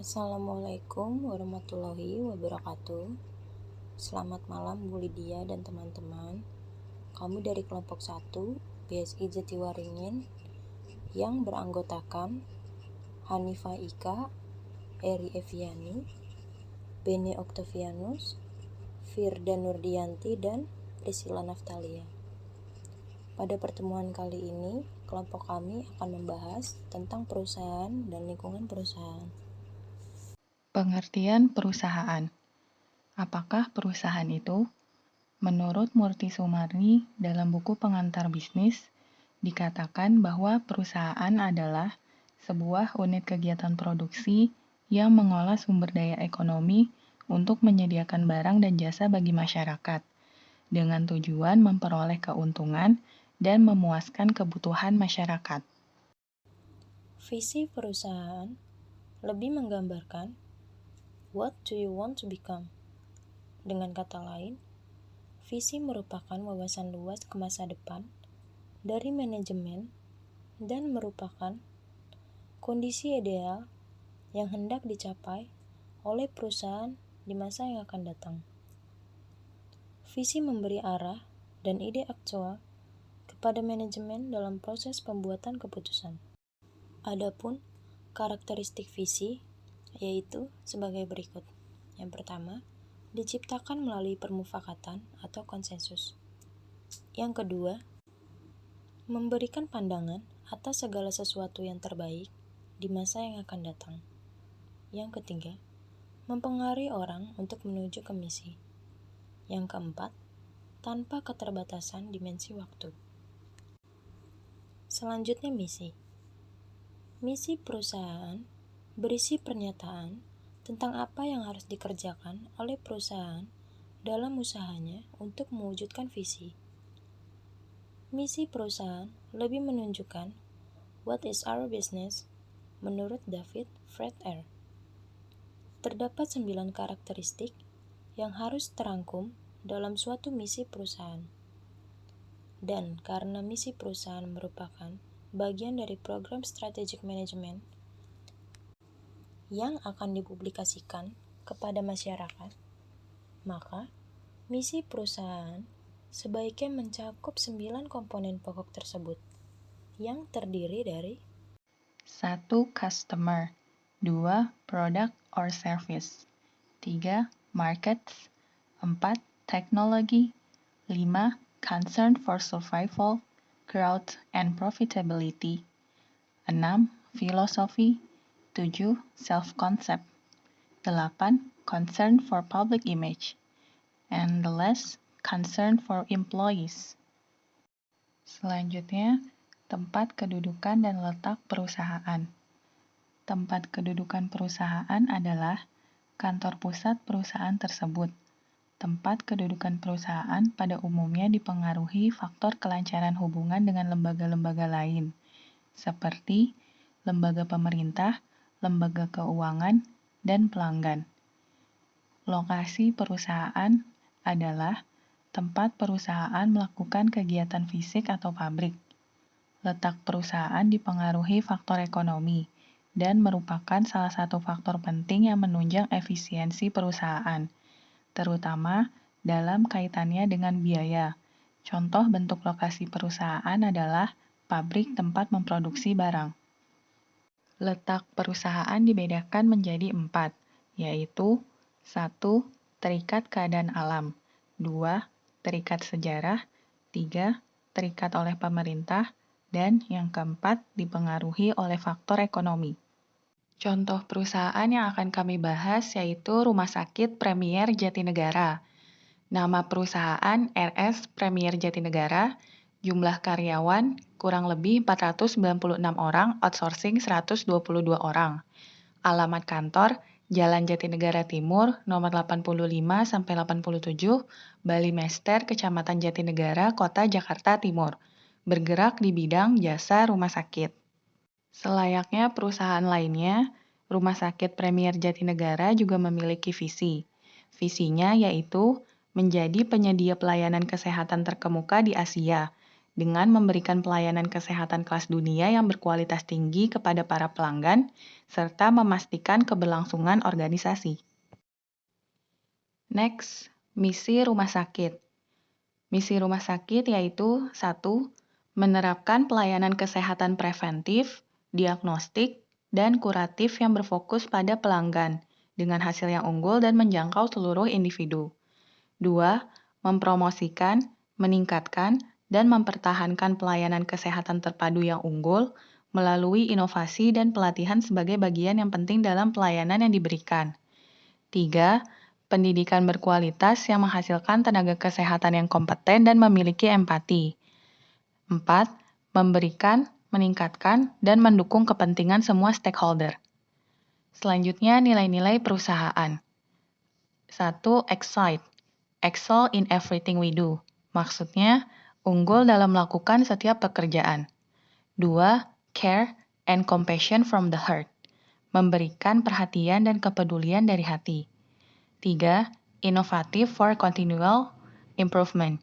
Assalamualaikum warahmatullahi wabarakatuh. Selamat malam Bu Lydia dan teman-teman. Kami dari kelompok 1 BSI Jatiwaringin yang beranggotakan Hanifah Ika, Eri Eviani, Beni Octavianus, Firda Nurdianti, dan Priscilla Naftalia. Pada pertemuan kali ini, kelompok kami akan membahas tentang perusahaan dan lingkungan perusahaan. Pengertian perusahaan. Apakah perusahaan itu? Menurut Murti Sumarni dalam buku Pengantar Bisnis, dikatakan bahwa perusahaan adalah sebuah unit kegiatan produksi yang mengolah sumber daya ekonomi untuk menyediakan barang dan jasa bagi masyarakat, dengan tujuan memperoleh keuntungan dan memuaskan kebutuhan masyarakat. Visi perusahaan lebih menggambarkan what do you want to become? Dengan kata lain, visi merupakan wawasan luas ke masa depan dari manajemen dan merupakan kondisi ideal yang hendak dicapai oleh perusahaan di masa yang akan datang. Visi memberi arah dan ide aktual kepada manajemen dalam proses pembuatan keputusan. Adapun karakteristik visi yaitu sebagai berikut. Yang pertama, diciptakan melalui permufakatan atau konsensus. Yang kedua, memberikan pandangan atas segala sesuatu yang terbaik di masa yang akan datang. Yang ketiga, mempengaruhi orang untuk menuju ke misi. Yang keempat, tanpa keterbatasan dimensi waktu. Selanjutnya misi. Misi perusahaan berisi pernyataan tentang apa yang harus dikerjakan oleh perusahaan dalam usahanya untuk mewujudkan visi. Misi perusahaan lebih menunjukkan what is our business menurut David Friedlander. Terdapat 9 karakteristik yang harus terangkum dalam suatu misi perusahaan. Dan karena misi perusahaan merupakan bagian dari program strategic management yang akan dipublikasikan kepada masyarakat, maka misi perusahaan sebaiknya mencakup 9 komponen pokok tersebut yang terdiri dari 1. Customer 2. Product or service 3. Markets 4. Technology 5. Concern for survival, growth, and profitability 6. Philosophy 7. Self-concept 8. Concern for public image and the last, concern for employees. Selanjutnya, tempat kedudukan dan letak perusahaan. Tempat kedudukan perusahaan adalah kantor pusat perusahaan tersebut. Tempat kedudukan perusahaan pada umumnya dipengaruhi faktor kelancaran hubungan dengan lembaga-lembaga lain, seperti lembaga pemerintah, lembaga keuangan, dan pelanggan. Lokasi perusahaan adalah tempat perusahaan melakukan kegiatan fisik atau pabrik. Letak perusahaan dipengaruhi faktor ekonomi dan merupakan salah satu faktor penting yang menunjang efisiensi perusahaan, terutama dalam kaitannya dengan biaya. Contoh bentuk lokasi perusahaan adalah pabrik tempat memproduksi barang. Letak perusahaan dibedakan menjadi 4, yaitu 1. Terikat keadaan alam 2. Terikat sejarah 3. Terikat oleh pemerintah dan yang keempat dipengaruhi oleh faktor ekonomi. Contoh perusahaan yang akan kami bahas yaitu Rumah Sakit Premier Jatinegara. Nama perusahaan RS Premier Jatinegara, jumlah karyawan kurang lebih 496 orang, outsourcing 122 orang. Alamat kantor, Jalan Jatinegara Timur, nomor 85-87, Bali Mester, Kecamatan Jatinegara, Kota Jakarta Timur. Bergerak di bidang jasa rumah sakit. Selayaknya perusahaan lainnya, Rumah Sakit Premier Jatinegara juga memiliki visi. Visinya yaitu menjadi penyedia pelayanan kesehatan terkemuka di Asia dengan memberikan pelayanan kesehatan kelas dunia yang berkualitas tinggi kepada para pelanggan, serta memastikan keberlangsungan organisasi. Next, misi rumah sakit. Misi rumah sakit yaitu 1. Menerapkan pelayanan kesehatan preventif, diagnostik, dan kuratif yang berfokus pada pelanggan, dengan hasil yang unggul dan menjangkau seluruh individu. 2. Mempromosikan, meningkatkan, dan mempertahankan pelayanan kesehatan terpadu yang unggul melalui inovasi dan pelatihan sebagai bagian yang penting dalam pelayanan yang diberikan. 3. Pendidikan berkualitas yang menghasilkan tenaga kesehatan yang kompeten dan memiliki empati. 4. Memberikan, meningkatkan, dan mendukung kepentingan semua stakeholder. Selanjutnya, nilai-nilai perusahaan. 1. Excite. Excel in everything we do. Maksudnya, unggul dalam melakukan setiap pekerjaan. 2. Care and compassion from the heart. Memberikan perhatian dan kepedulian dari hati. 3. Innovative for continual improvement.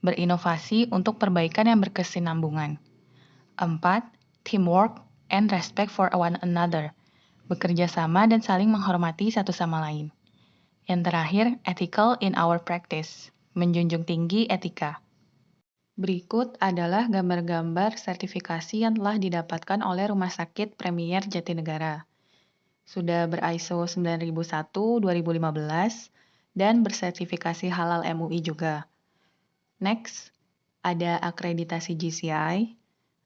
Berinovasi untuk perbaikan yang berkesinambungan. 4. Teamwork and respect for one another. Bekerja sama dan saling menghormati satu sama lain. Yang terakhir, ethical in our practice. Menjunjung tinggi etika. Berikut adalah gambar-gambar sertifikasi yang telah didapatkan oleh Rumah Sakit Premier Jatinegara. Sudah ber-ISO 9001-2015 dan bersertifikasi halal MUI juga. Next, ada akreditasi GCI.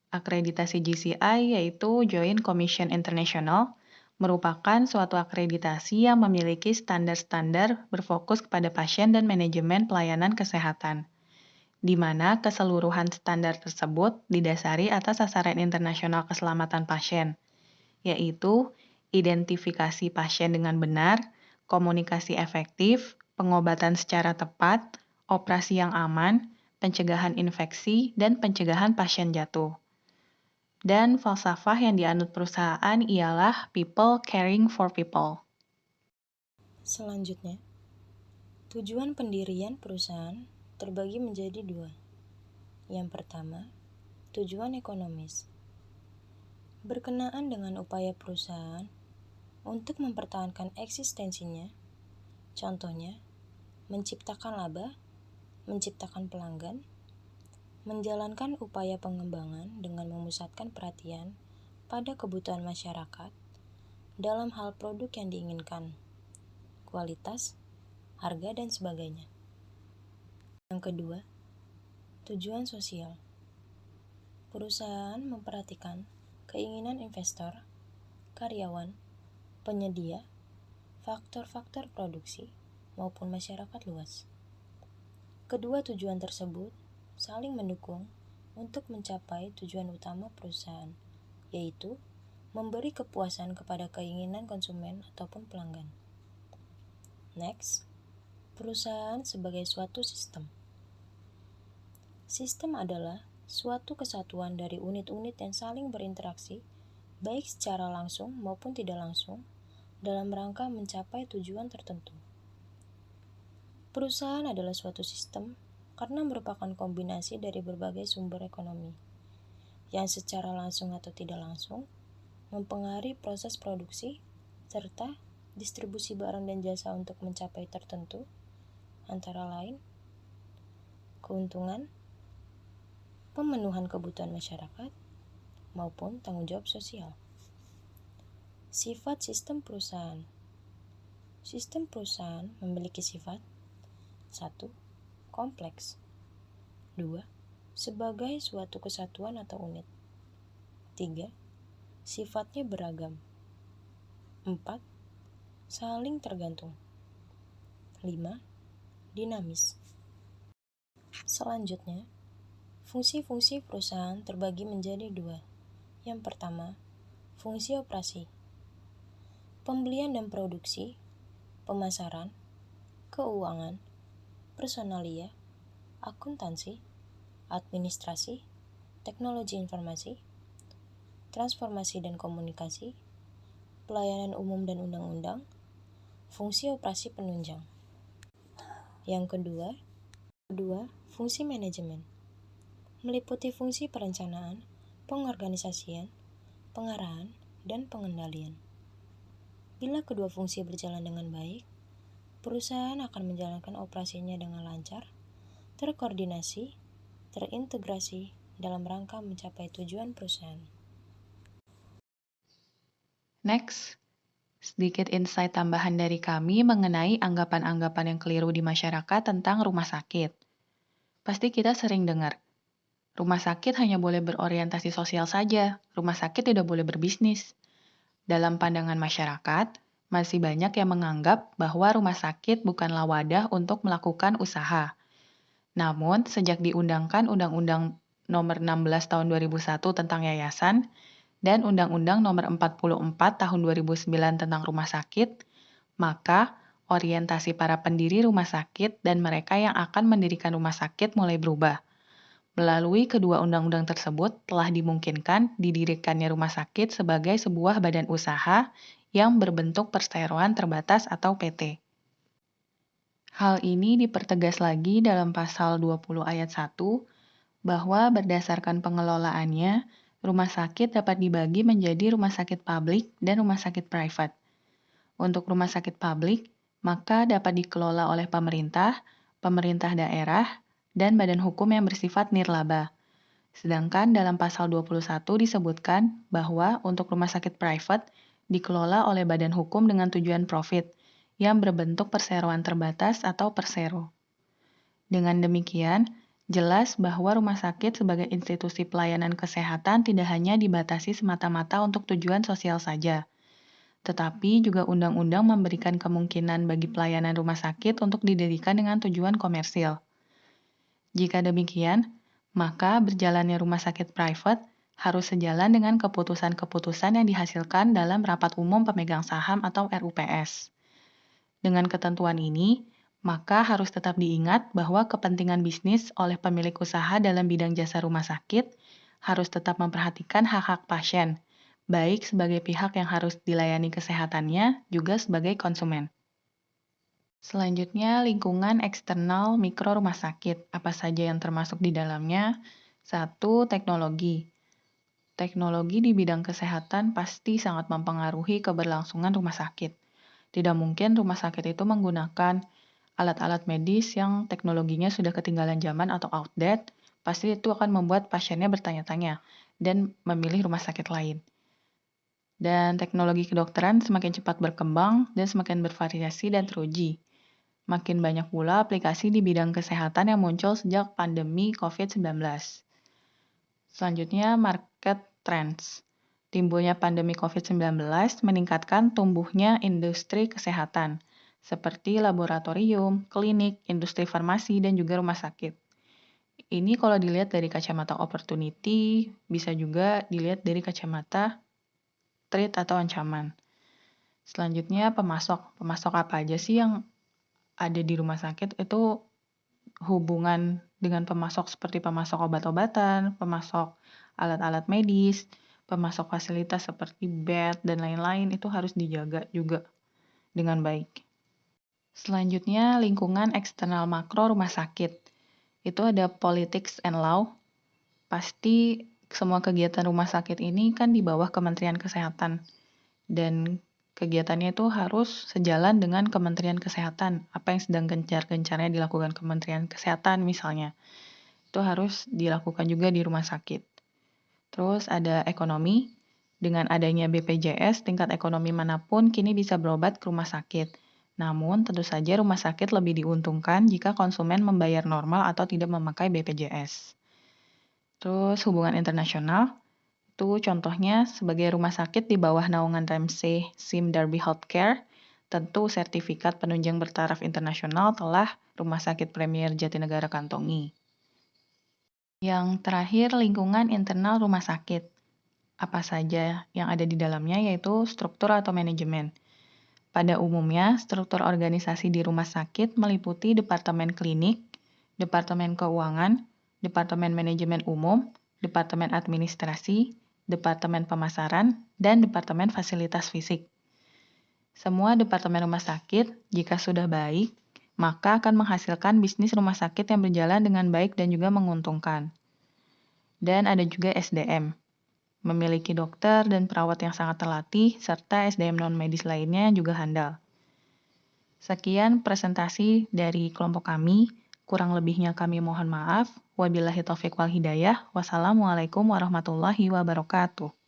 Akreditasi GCI yaitu Joint Commission International, merupakan suatu akreditasi yang memiliki standar-standar berfokus kepada pasien dan manajemen pelayanan kesehatan, di mana keseluruhan standar tersebut didasari atas sasaran internasional keselamatan pasien, yaitu identifikasi pasien dengan benar, komunikasi efektif, pengobatan secara tepat, operasi yang aman, pencegahan infeksi, dan pencegahan pasien jatuh. Dan falsafah yang dianut perusahaan ialah people caring for people. Selanjutnya, tujuan pendirian perusahaan terbagi menjadi 2. Yang pertama, tujuan ekonomis. Berkenaan dengan upaya perusahaan untuk mempertahankan eksistensinya, contohnya, menciptakan laba, menciptakan pelanggan, menjalankan upaya pengembangan dengan memusatkan perhatian pada kebutuhan masyarakat dalam hal produk yang diinginkan, kualitas, harga, dan sebagainya. Yang kedua, tujuan sosial. Perusahaan memperhatikan keinginan investor, karyawan, penyedia, faktor-faktor produksi, maupun masyarakat luas. Kedua tujuan tersebut saling mendukung untuk mencapai tujuan utama perusahaan, yaitu memberi kepuasan kepada keinginan konsumen ataupun pelanggan. Next, perusahaan sebagai suatu sistem. Sistem adalah suatu kesatuan dari unit-unit yang saling berinteraksi, baik secara langsung maupun tidak langsung, dalam rangka mencapai tujuan tertentu. Perusahaan adalah suatu sistem karena merupakan kombinasi dari berbagai sumber ekonomi, yang secara langsung atau tidak langsung mempengaruhi proses produksi, serta distribusi barang dan jasa untuk mencapai tertentu, antara lain keuntungan, pemenuhan kebutuhan masyarakat, maupun tanggung jawab sosial. Sifat sistem perusahaan. Sistem perusahaan memiliki sifat 1. Kompleks. 2. Sebagai suatu kesatuan atau unit. 3. Sifatnya beragam. 4. Saling tergantung. 5. Dinamis. Selanjutnya, fungsi-fungsi perusahaan terbagi menjadi 2. Yang pertama, fungsi operasi. Pembelian dan produksi, pemasaran, keuangan, personalia, akuntansi, administrasi, teknologi informasi, transformasi dan komunikasi, pelayanan umum dan undang-undang, fungsi operasi penunjang. Yang kedua, fungsi manajemen. meliputi fungsi perencanaan, pengorganisasian, pengarahan, dan pengendalian. Bila kedua fungsi berjalan dengan baik, perusahaan akan menjalankan operasinya dengan lancar, terkoordinasi, terintegrasi dalam rangka mencapai tujuan perusahaan. Next, sedikit insight tambahan dari kami mengenai anggapan-anggapan yang keliru di masyarakat tentang rumah sakit. Pasti kita sering dengar, rumah sakit hanya boleh berorientasi sosial saja, rumah sakit tidak boleh berbisnis. Dalam pandangan masyarakat, masih banyak yang menganggap bahwa rumah sakit bukanlah wadah untuk melakukan usaha. Namun, sejak diundangkan Undang-Undang Nomor 16 Tahun 2001 tentang yayasan dan Undang-Undang Nomor 44 Tahun 2009 tentang rumah sakit, maka orientasi para pendiri rumah sakit dan mereka yang akan mendirikan rumah sakit mulai berubah. Melalui kedua undang-undang tersebut telah dimungkinkan didirikannya rumah sakit sebagai sebuah badan usaha yang berbentuk perseroan terbatas atau PT. Hal ini dipertegas lagi dalam pasal 20 ayat 1 bahwa berdasarkan pengelolaannya, rumah sakit dapat dibagi menjadi rumah sakit publik dan rumah sakit private. Untuk rumah sakit publik, maka dapat dikelola oleh pemerintah, pemerintah daerah, dan badan hukum yang bersifat nirlaba. Sedangkan dalam pasal 21 disebutkan bahwa untuk rumah sakit private dikelola oleh badan hukum dengan tujuan profit yang berbentuk perseroan terbatas atau persero. Dengan demikian, jelas bahwa rumah sakit sebagai institusi pelayanan kesehatan tidak hanya dibatasi semata-mata untuk tujuan sosial saja, tetapi juga undang-undang memberikan kemungkinan bagi pelayanan rumah sakit untuk didirikan dengan tujuan komersil. Jika demikian, maka berjalannya rumah sakit private harus sejalan dengan keputusan-keputusan yang dihasilkan dalam Rapat Umum Pemegang Saham atau RUPS. Dengan ketentuan ini, maka harus tetap diingat bahwa kepentingan bisnis oleh pemilik usaha dalam bidang jasa rumah sakit harus tetap memperhatikan hak-hak pasien, baik sebagai pihak yang harus dilayani kesehatannya, juga sebagai konsumen. Selanjutnya, lingkungan eksternal mikro rumah sakit. Apa saja yang termasuk di dalamnya? 1. Teknologi. Teknologi di bidang kesehatan pasti sangat mempengaruhi keberlangsungan rumah sakit. Tidak mungkin rumah sakit itu menggunakan alat-alat medis yang teknologinya sudah ketinggalan zaman atau outdated, pasti itu akan membuat pasiennya bertanya-tanya dan memilih rumah sakit lain. Dan teknologi kedokteran semakin cepat berkembang dan semakin bervariasi dan teruji. Makin banyak pula aplikasi di bidang kesehatan yang muncul sejak pandemi COVID-19. Selanjutnya, market trends. Timbulnya pandemi COVID-19 meningkatkan tumbuhnya industri kesehatan, seperti laboratorium, klinik, industri farmasi, dan juga rumah sakit. Ini kalau dilihat dari kacamata opportunity, bisa juga dilihat dari kacamata threat atau ancaman. Selanjutnya, pemasok. Pemasok apa aja sih yang ada di rumah sakit? Itu hubungan dengan pemasok seperti pemasok obat-obatan, pemasok alat-alat medis, pemasok fasilitas seperti bed, dan lain-lain itu harus dijaga juga dengan baik. Selanjutnya, lingkungan eksternal makro rumah sakit. Itu ada politics and law. Pasti semua kegiatan rumah sakit ini kan di bawah Kementerian Kesehatan. Dan kegiatannya itu harus sejalan dengan Kementerian Kesehatan. Apa yang sedang gencar-gencarnya dilakukan Kementerian Kesehatan misalnya. Itu harus dilakukan juga di rumah sakit. Terus ada ekonomi. Dengan adanya BPJS, tingkat ekonomi manapun kini bisa berobat ke rumah sakit. Namun, tentu saja rumah sakit lebih diuntungkan jika konsumen membayar normal atau tidak memakai BPJS. Terus hubungan internasional. Itu contohnya sebagai rumah sakit di bawah naungan Ramsay Sim Darby Healthcare, tentu sertifikat penunjang bertaraf internasional telah Rumah Sakit Premier Jatinegara kantongi. Yang terakhir, lingkungan internal rumah sakit. Apa saja yang ada di dalamnya yaitu struktur atau manajemen. Pada umumnya, struktur organisasi di rumah sakit meliputi departemen klinik, departemen keuangan, departemen manajemen umum, departemen administrasi, departemen pemasaran, dan departemen fasilitas fisik. Semua departemen rumah sakit, jika sudah baik, maka akan menghasilkan bisnis rumah sakit yang berjalan dengan baik dan juga menguntungkan. Dan ada juga SDM, memiliki dokter dan perawat yang sangat terlatih, serta SDM non-medis lainnya juga handal. Sekian presentasi dari kelompok kami. Kurang lebihnya kami mohon maaf. Wabillahi taufiq wal hidayah. Wassalamualaikum warahmatullahi wabarakatuh.